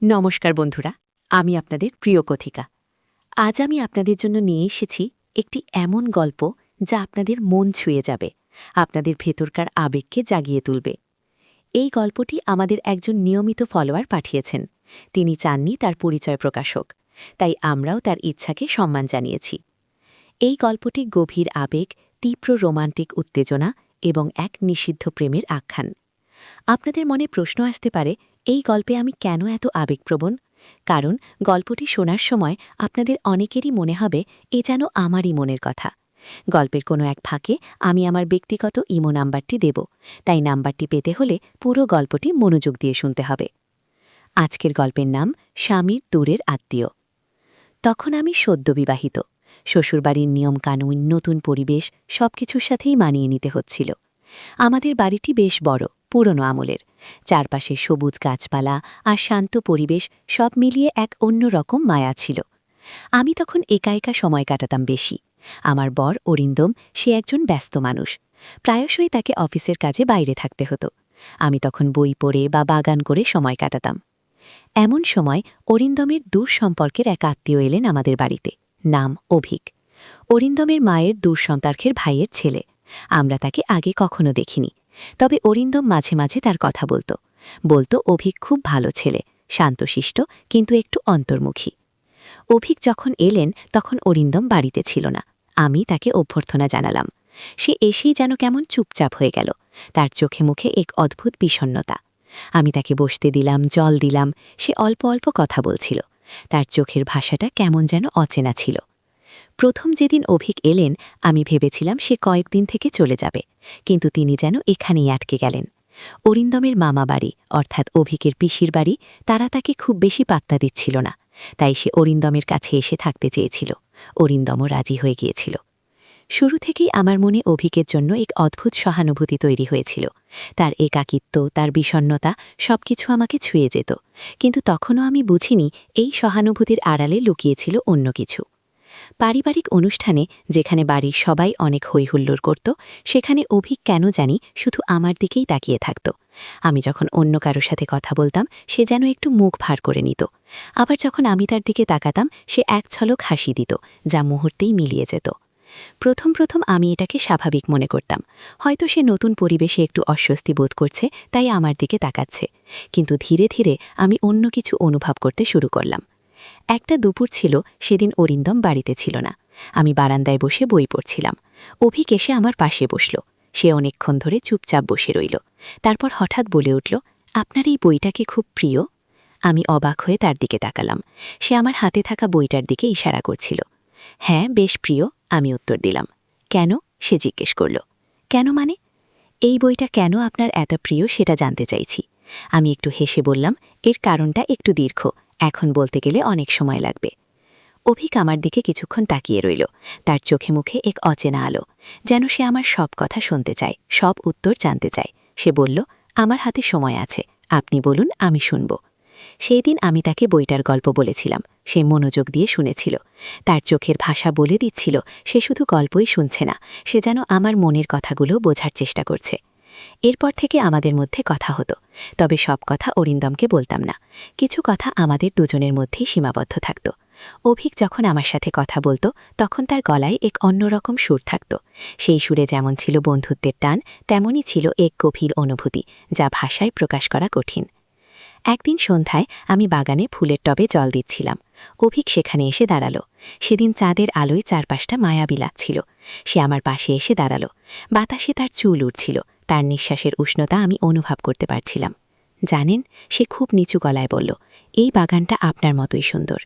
নমস্কার বন্ধুরা, আমি আপনাদের প্রিয় কথিকা। আজ আমি আপনাদের জন্য নিয়ে এসেছি একটি এমন গল্প যা আপনাদের মন ছুঁয়ে যাবে, আপনাদের ভেতরকার আবেগকে জাগিয়ে তুলবে। এই গল্পটি আমাদের একজন নিয়মিত ফলোয়ার পাঠিয়েছেন। তিনি চাননি তার পরিচয় প্রকাশ হোক, তাই আমরাও তার ইচ্ছাকে সম্মান জানিয়েছি। এই গল্পটি গভীর আবেগ, তীব্র রোমান্টিক উত্তেজনা এবং এক নিষিদ্ধ প্রেমের আখ্যান। আপনাদের মনে প্রশ্ন আসতে পারে, এই গল্পে আমি কেন এত আবেগপ্রবণ? কারণ গল্পটি শোনার সময় আপনাদের অনেকেরই মনে হবে এ যেন আমারই মনের কথা। গল্পের কোনো এক ফাঁকে আমি আমার ব্যক্তিগত ইমো নাম্বারটি দেব, তাই নাম্বারটি পেতে হলে পুরো গল্পটি মনোযোগ দিয়ে শুনতে হবে। আজকের গল্পের নাম স্বামীর দূরের আত্মীয়। তখন আমি সদ্যবিবাহিত। শ্বশুরবাড়ির নিয়মকানুন, নতুন পরিবেশ সবকিছুর সাথেই মানিয়ে নিতে হচ্ছিল। আমাদের বাড়িটি বেশ বড়, পুরনো আমলের। চারপাশে সবুজ গাছপালা আর শান্ত পরিবেশ সব মিলিয়ে এক অন্যরকম মায়া ছিল। আমি তখন একা একা সময় কাটাতাম বেশি। আমার বর অরিন্দম, সে একজন ব্যস্ত মানুষ। প্রায়শই তাকে অফিসের কাজে বাইরে থাকতে হতো। আমি তখন বই পড়ে বা বাগান করে সময় কাটাতাম। এমন সময় অরিন্দমের দূর সম্পর্কের এক আত্মীয় এলেন আমাদের বাড়িতে। নাম অভিক। অরিন্দমের মায়ের দূরসম্পর্কের ভাইয়ের ছেলে। আমরা তাকে আগে কখনো দেখিনি, তবে অরিন্দম মাঝে মাঝে তার কথা বলতো অভিক খুব ভালো ছেলে, শান্তশিষ্ট কিন্তু একটু অন্তর্মুখী। অভিক যখন এলেন তখন অরিন্দম বাড়িতে ছিল না। আমি তাকে অভ্যর্থনা জানালাম। সে এসেই যেন কেমন চুপচাপ হয়ে গেল। তার চোখে মুখে এক অদ্ভুত বিষণ্ণতা। আমি তাকে বসতে দিলাম, জল দিলাম। সে অল্প অল্প কথা বলছিল। তার চোখের ভাষাটা কেমন যেন অচেনা ছিল। প্রথম যেদিন অভিক এলেন আমি ভেবেছিলাম সে কয়েকদিন থেকে চলে যাবে, কিন্তু তিনি যেন এখানেই আটকে গেলেন। অরিন্দমের মামা বাড়ি অর্থাৎ অভিকের পিসির বাড়ি, তারা তাকে খুব বেশি পাত্তা দিচ্ছিল না, তাই সে অরিন্দমের কাছে এসে থাকতে চেয়েছিল। অরিন্দমও রাজি হয়ে গিয়েছিল। শুরু থেকেই আমার মনে অভিকের জন্য এক অদ্ভুত সহানুভূতি তৈরি হয়েছিল। তার একাকিত্ব, তার বিষণ্ণতা সবকিছু আমাকে ছুঁয়ে যেত, কিন্তু তখনও আমি বুঝিনি এই সহানুভূতির আড়ালে লুকিয়েছিল অন্য কিছু। পারিবারিক অনুষ্ঠানে যেখানে বাড়ির সবাই অনেক হৈহুল্লোড় করত, সেখানে অভিক কেন জানি শুধু আমার দিকেই তাকিয়ে থাকত। আমি যখন অন্য কারোর সাথে কথা বলতাম সে যেন একটু মুখ ভার করে নিত। আবার যখন আমি তার দিকে তাকাতাম সে এক ঝলক হাসি দিত, যা মুহূর্তেই মিলিয়ে যেত। প্রথম প্রথম আমি এটাকে স্বাভাবিক মনে করতাম। হয়তো সে নতুন পরিবেশে একটু অস্বস্তি বোধ করছে, তাই আমার দিকে তাকাচ্ছে। কিন্তু ধীরে ধীরে আমি অন্য কিছু অনুভব করতে শুরু করলাম। একটা দুপুর ছিল, সেদিন অরিন্দম বাড়িতে ছিল না। আমি বারান্দায় বসে বই পড়ছিলাম। অভিক এসে আমার পাশে বসল। সে অনেকক্ষণ ধরে চুপচাপ বসে রইল। তারপর হঠাৎ বলে উঠল, আপনার এই বইটা কি খুব প্রিয়? আমি অবাক হয়ে তার দিকে তাকালাম। সে আমার হাতে থাকা বইটার দিকে ইশারা করছিল। হ্যাঁ, বেশ প্রিয়, আমি উত্তর দিলাম। কেন? সে জিজ্ঞেস করল। কেন মানে? এই বইটা কেন আপনার এত প্রিয় সেটা জানতে চাইছি। আমি একটু হেসে বললাম, এর কারণটা একটু দীর্ঘ, এখন বলতে গেলে অনেক সময় লাগবে। অভিক আমার দিকে কিছুক্ষণ তাকিয়ে রইল। তার চোখে মুখে এক অচেনা আলো, যেন সে আমার সব কথা শুনতে চায়, সব উত্তর জানতে চায়। সে বলল, আমার হাতে সময় আছে, আপনি বলুন, আমি শুনব। সেই দিন আমি তাকে বইটার গল্প বলেছিলাম। সে মনোযোগ দিয়ে শুনেছিল। তার চোখের ভাষা বলে দিচ্ছিল সে শুধু গল্পই শুনছে না, সে যেন আমার মনের কথাগুলো বোঝার চেষ্টা করছে। এরপর থেকে আমাদের মধ্যে কথা হতো, তবে সব কথা অরিন্দমকে বলতাম না। কিছু কথা আমাদের দুজনের মধ্যেই সীমাবদ্ধ থাকত। অভিক যখন আমার সাথে কথা বলতো তখন তার গলায় এক অন্যরকম সুর থাকত। সেই সুরে যেমন ছিল বন্ধুত্বের টান, তেমনই ছিল এক গভীর অনুভূতি, যা ভাষায় প্রকাশ করা কঠিন। একদিন সন্ধ্যায় আমি বাগানে ফুলের টবে জল দিচ্ছিলাম। অভিক সেখানে এসে দাঁড়ালো। সেদিন চাঁদের আলোয় চারপাশটা মায়াবী লাগছিল। সে আমার পাশে এসে দাঁড়ালো। বাতাসে তার চুল উঠছিল, তার নিঃশ্বাসের উষ্ণতা আমি অনুভব করতে পারছিলাম। জানেন, সে খুব নিচু গলায় বলল, এই বাগানটা আপনার মতোই সুন্দর।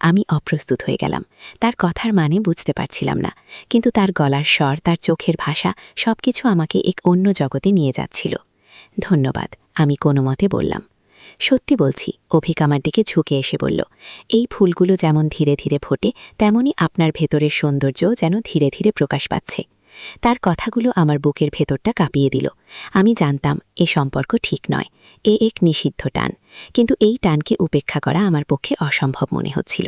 আমি অপ্রস্তুত হয়ে গেলাম। তার কথার মানে বুঝতে পারছিলাম না, কিন্তু তার গলার স্বর, তার চোখের ভাষা সবকিছু আমাকে এক অন্য জগতে নিয়ে যাচ্ছিল। ধন্যবাদ, আমি কোনো মতে বললাম। সত্যি বলছি, অভিক আমার দিকে ঝুঁকে এসে বলল, এই ফুলগুলো যেমন ধীরে ধীরে ফোটে, তেমনি আপনার ভেতরের সৌন্দর্য যেন ধীরে ধীরে প্রকাশ পাচ্ছে। তার কথাগুলো আমার বুকের ভেতরটা কাঁপিয়ে দিল। আমি জানতাম এ সম্পর্ক ঠিক নয়, এ এক নিষিদ্ধ টান, কিন্তু এই টানকে উপেক্ষা করা আমার পক্ষে অসম্ভব মনে হচ্ছিল।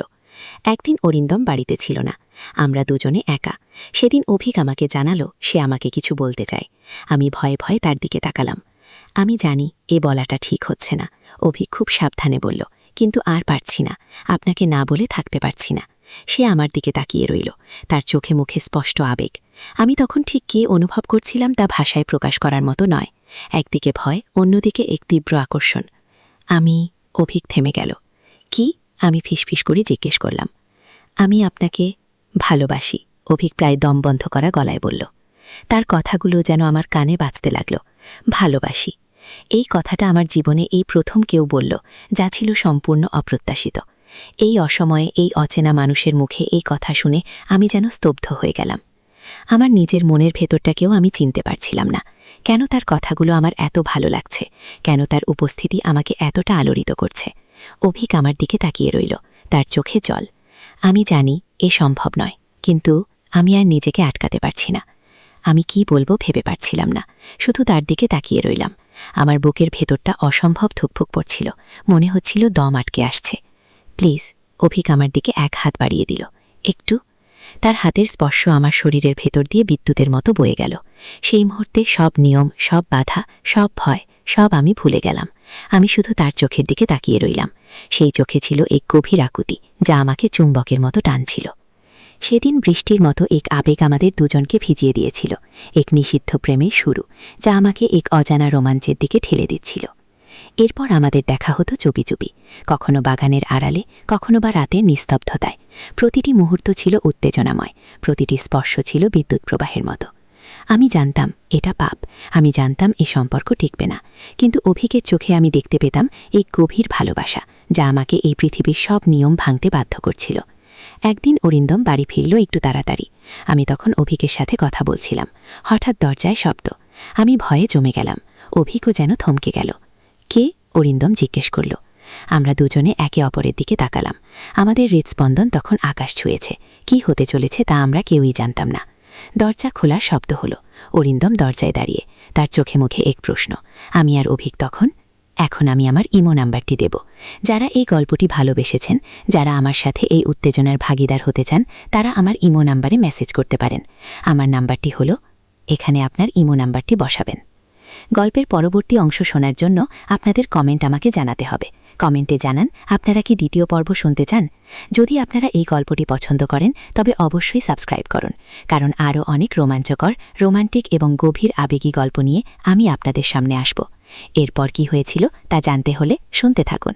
একদিন অরিন্দম বাড়িতে ছিল না। আমরা দুজনে একা। সেদিন অভিক আমাকে জানালো সে আমাকে কিছু বলতে চায়। আমি ভয়ে ভয়ে তার দিকে তাকালাম। আমি জানি এ বলাটা ঠিক হচ্ছে না, অভিক খুব সাবধানে বলল, কিন্তু আর পারছি না, আপনাকে না বলে থাকতে পারছি না। সে আমার দিকে তাকিয়ে রইল, তার চোখে মুখে স্পষ্ট আবেগ। আমি তখন ঠিক কী অনুভব করছিলাম তা ভাষায় প্রকাশ করার মতো নয়। একদিকে ভয়, অন্যদিকে এক তীব্র আকর্ষণ। অভিক থেমে গেল। কি? আমি ফিসফিস করে জিজ্ঞেস করলাম। আমি আপনাকে ভালোবাসি, অভিক প্রায় দম বন্ধ করা গলায় বলল। তার কথাগুলো যেন আমার কানে বাজতে লাগল। ভালোবাসি, এই কথাটা আমার জীবনে এই প্রথম কেউ বলল, যা ছিল সম্পূর্ণ অপ্রত্যাশিত। এই অসময়ে এই অচেনা মানুষের মুখে এই কথা শুনে আমি যেন স্তব্ধ হয়ে গেলাম। আমার নিজের মনের ভেতরটাকেও আমি চিনতে পারছিলাম না। কেন তার কথাগুলো আমার এত ভালো লাগছে, কেন তার উপস্থিতি আমাকে এতটা আলোড়িত করছে। অভিক আমার দিকে তাকিয়ে রইল, তার চোখে জল। আমি জানি এ সম্ভব নয়, কিন্তু আমি আর নিজেকে আটকাতে পারছি না। আমি কি বলবো ভেবে পারছিলাম না, শুধু তার দিকে তাকিয়ে রইলাম। আমার বুকের ভেতরটা অসম্ভব ধুকপুক পড়ছিল, মনে হচ্ছিল দম আটকে আসছে। প্লিজ, অভিক আমার দিকে এক হাত বাড়িয়ে দিল। একটু। তার হাতের স্পর্শ আমার শরীরের ভেতর দিয়ে বিদ্যুতের মতো বয়ে গেল। সেই মুহূর্তে সব নিয়ম, সব বাধা, সব ভয়, সব আমি ভুলে গেলাম। আমি শুধু তার চোখের দিকে তাকিয়ে রইলাম। সেই চোখে ছিল এক গভীর আকুতি, যা আমাকে চুম্বকের মতো টানছিল। সেদিন বৃষ্টির মতো এক আবেগ আমাদের দুজনকে ভিজিয়ে দিয়েছিল, এক নিষিদ্ধ প্রেমের শুরু, যা আমাকে এক অজানা রোমাঞ্চের দিকে ঠেলে দিচ্ছিল। এরপর আমাদের দেখা হতো চুপি চুপি, কখনো বাগানের আড়ালে, কখনো বা রাতের নিস্তব্ধতায়। প্রতিটি মুহূর্ত ছিল উত্তেজনাময়, প্রতিটি স্পর্শ ছিল বিদ্যুৎ প্রবাহের মতো। আমি জানতাম এটা পাপ, আমি জানতাম এ সম্পর্ক টিকবে না, কিন্তু অভিকের চোখে আমি দেখতে পেতাম এই গভীর ভালোবাসা, যা আমাকে এই পৃথিবীর সব নিয়ম ভাঙতে বাধ্য করছিল। একদিন অরিন্দম বাড়ি ফিরল একটু তাড়াতাড়ি। আমি তখন অভিকের সাথে কথা বলছিলাম। হঠাৎ দরজায় শব্দ। আমি ভয়ে জমে গেলাম। অভিকও যেন থমকে গেল। কে? অরিন্দম জিজ্ঞেস করল। আমরা দুজনে একে অপরের দিকে তাকালাম। আমাদের হৃৎস্পন্দন তখন আকাশ ছুঁয়েছে। কি হতে চলেছে তা আমরা কেউই জানতাম না। দরজা খোলার শব্দ হলো। অরিন্দম দরজায় দাঁড়িয়ে, তার চোখে মুখে এক প্রশ্ন। আমি আর অভিক তখন। এখন আমি আমার ইমো নাম্বারটি দেব। যারা এই গল্পটি ভালোবেসেছেন, যারা আমার সাথে এই উত্তেজনার ভাগিদার হতে চান, তারা আমার ইমো নাম্বারে মেসেজ করতে পারেন। আমার নাম্বারটি হলো, এখানে আপনার ইমো নাম্বারটি বসাবেন। গল্পের পরবর্তী অংশ শোনার জন্য আপনাদের কমেন্ট আমাকে জানাতে হবে। কমেন্টে জানান আপনারা কি দ্বিতীয় পর্ব শুনতে চান। যদি আপনারা এই গল্পটি পছন্দ করেন, তবে অবশ্যই সাবস্ক্রাইব করুন, কারণ আরও অনেক রোমাঞ্চকর, রোমান্টিক এবং গভীর আবেগী গল্প নিয়ে আমি আপনাদের সামনে আসব। এরপর কি হয়েছিল তা জানতে হলে শুনতে থাকুন।